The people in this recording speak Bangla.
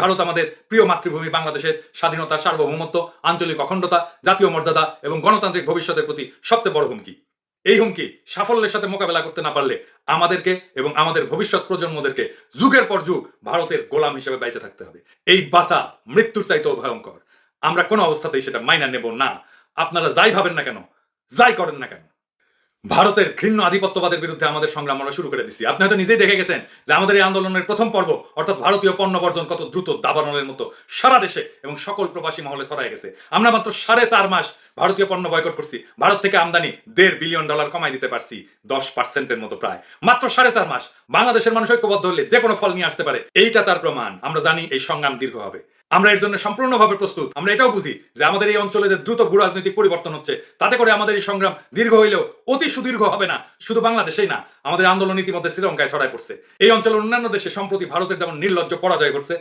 ভারত আমাদের প্রিয় মাতৃভূমি বাংলাদেশের স্বাধীনতা, সার্বভৌমত্ব, আঞ্চলিক অখণ্ডতা, জাতীয় মর্যাদা এবং গণতান্ত্রিক ভবিষ্যতের প্রতি সবচেয়ে বড় হুমকি। এই হুমকি সাফল্যের সাথে মোকাবেলা করতে না পারলে আমাদেরকে এবং আমাদের ভবিষ্যৎ প্রজন্মদেরকে যুগের পর যুগ ভারতের গোলাম হিসেবে বাইচে থাকতে হবে। এই বাঁচা মৃত্যুর চাইতেও ভয়ঙ্কর। আমরা কোনো অবস্থাতেই সেটা মাইনা নেব না। আপনারা যাই ভাবেন না কেন, যাই করেন না কেন। ভারতের ঘৃণ্য আধিপত্যবাদের বিরুদ্ধে আমাদের সংগ্রাম আমরা শুরু করে দিচ্ছি। আপনি হয়তো নিজেই দেখে গেছেন যে আমাদের এই আন্দোলনের প্রথম পর্ব অর্থাৎ ভারতীয় পণ্য বর্জন কত দ্রুত দাবানলের মতো সারা দেশে এবং সকল প্রবাসী মহলে ছড়ায় গেছে। আমরা মাত্র 4.5 মাস ভারতীয় পণ্য বয়কট করছি। ভারত থেকে আমদানি $1.5 বিলিয়ন কমাই দিতে পারছি, 10%-এর মতো প্রায়। মাত্র 4.5 মাস। বাংলাদেশের মানুষ ঐক্যবদ্ধ হলে যে কোনো ফল নিয়ে আসতে পারে, এইটা তার প্রমাণ। আমরা জানি এই সংগ্রাম দীর্ঘ হবে। আমরা এর জন্য সম্পূর্ণভাবে প্রস্তুত। আমরা এটাও বুঝি যে আমাদের এই অঞ্চলে যে দ্রুত ভূ রাজনৈতিক পরিবর্তন হচ্ছে, তাতে করে আমাদের এই সংগ্রাম দীর্ঘ হইলেও অতি সুদীর্ঘ হবে না। শুধু বাংলাদেশেই না, আমাদের আন্দোলন ইতিমধ্যে শ্রীলঙ্কায় ছড়ায় পড়ছে। এই অঞ্চলের অন্যান্য দেশে সম্প্রতি ভারতের যেমন নির্লজ্জ পরাজয় ঘটছে,